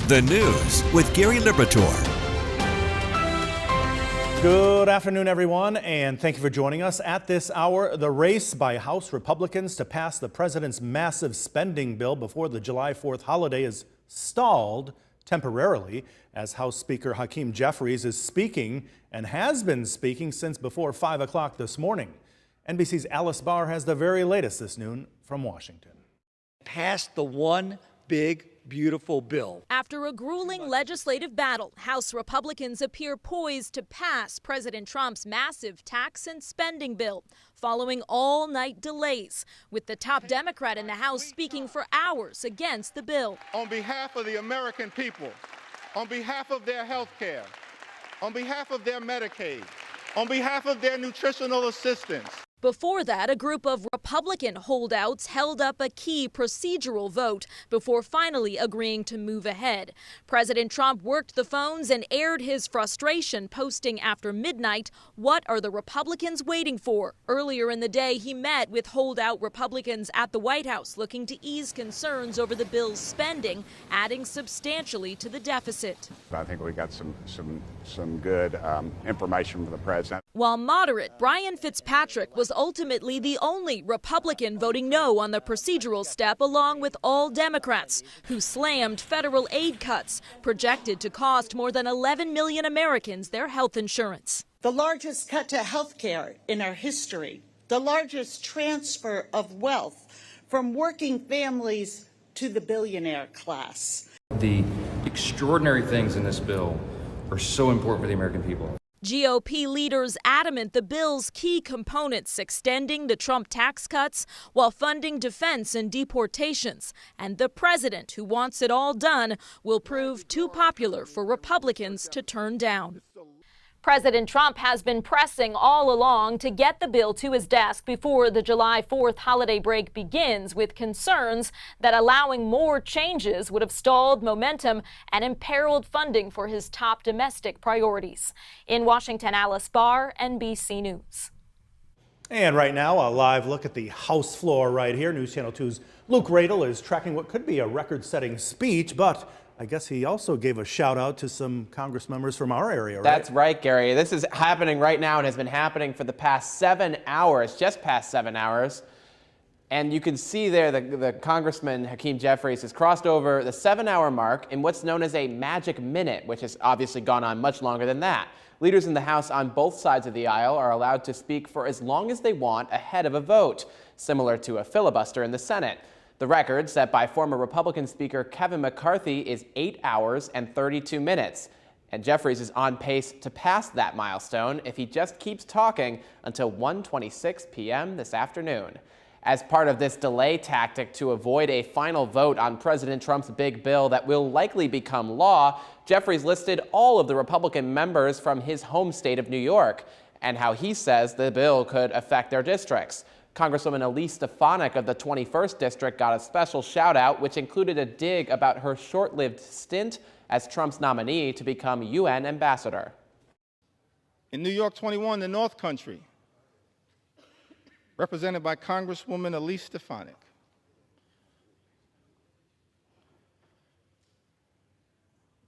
The news with Gary Liberatore. Good afternoon, everyone, and thank you for joining us. At this hour, the race by House Republicans to pass the president's massive spending bill before the July 4th holiday is stalled temporarily as House Speaker Hakeem Jeffries is speaking and has been speaking since before 5 o'clock this morning. NBC's Alice Barr has the very latest this noon from Washington. Passed the one big, beautiful bill. After a grueling legislative battle, House Republicans appear poised to pass President Trump's massive tax and spending bill, following all-night delays, with the top Democrat in the House speaking for hours against the bill. On behalf of the American people, on behalf of their health care, on behalf of their Medicaid, on behalf of their nutritional assistance. Before that, a group of Republican holdouts held up a key procedural vote before finally agreeing to move ahead. President Trump worked the phones and aired his frustration, posting after midnight, "What are the Republicans waiting for?" Earlier in the day, he met with holdout Republicans at the White House looking to ease concerns over the bill's spending, adding substantially to the deficit. I think we got some good information from the president. While moderate Brian Fitzpatrick was ultimately the only Republican voting no on the procedural step, along with all Democrats, who slammed federal aid cuts projected to cost more than 11 million Americans their health insurance. The largest cut to health care in our history, the largest transfer of wealth from working families to the billionaire class. The extraordinary things in this bill are so important for the American people. GOP leaders adamant the bill's key components, extending the Trump tax cuts while funding defense and deportations, and the president, who wants it all done, will prove too popular for Republicans to turn down. President Trump has been pressing all along to get the bill to his desk before the July 4th holiday break begins, with concerns that allowing more changes would have stalled momentum and imperiled funding for his top domestic priorities. In Washington, Alice Barr, NBC News. And right now, a live look at the House floor right here. News Channel 2's Luke Radel is tracking what could be a record-setting speech, but I guess he also gave a shout out to some Congress members from our area, right? That's right, Gary. This is happening right now and has been happening for the past 7 hours, just past 7 hours. And you can see there the Congressman Hakeem Jeffries has crossed over the 7-hour mark in what's known as a magic minute, which has obviously gone on much longer than that. Leaders in the House on both sides of the aisle are allowed to speak for as long as they want ahead of a vote, similar to a filibuster in the Senate. The record, set by former Republican Speaker Kevin McCarthy, is 8 hours and 32 minutes. And Jeffries is on pace to pass that milestone if he just keeps talking until 1:26 p.m. this afternoon. As part of this delay tactic to avoid a final vote on President Trump's big bill that will likely become law, Jeffries listed all of the Republican members from his home state of New York and how he says the bill could affect their districts. Congresswoman Elise Stefanik of the 21st District got a special shout-out, which included a dig about her short-lived stint as Trump's nominee to become UN ambassador. In New York 21, the North Country, represented by Congresswoman Elise Stefanik.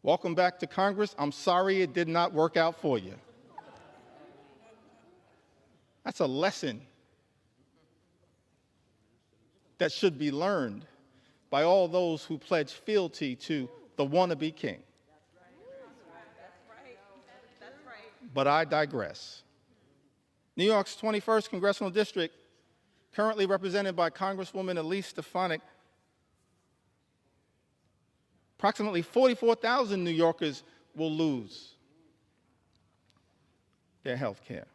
Welcome back to Congress. I'm sorry it did not work out for you. That's a lesson that should be learned by all those who pledge fealty to the wannabe king. That's right. But I digress. New York's 21st Congressional District, currently represented by Congresswoman Elise Stefanik, approximately 44,000 New Yorkers will lose their health care.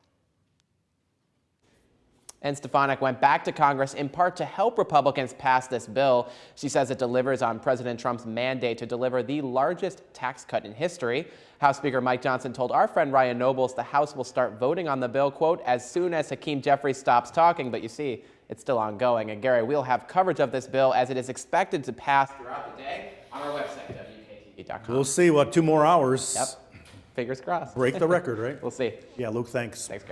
And Stefanik went back to Congress in part to help Republicans pass this bill. She says it delivers on President Trump's mandate to deliver the largest tax cut in history. House Speaker Mike Johnson told our friend Ryan Nobles the House will start voting on the bill, quote, as soon as Hakeem Jeffries stops talking. But you see, it's still ongoing. And Gary, we'll have coverage of this bill as it is expected to pass throughout the day on our website, WKTV.com. We'll see, 2 more hours? Yep. Fingers crossed. Break the record, right? We'll see. Yeah, Luke, thanks. Thanks, Gary.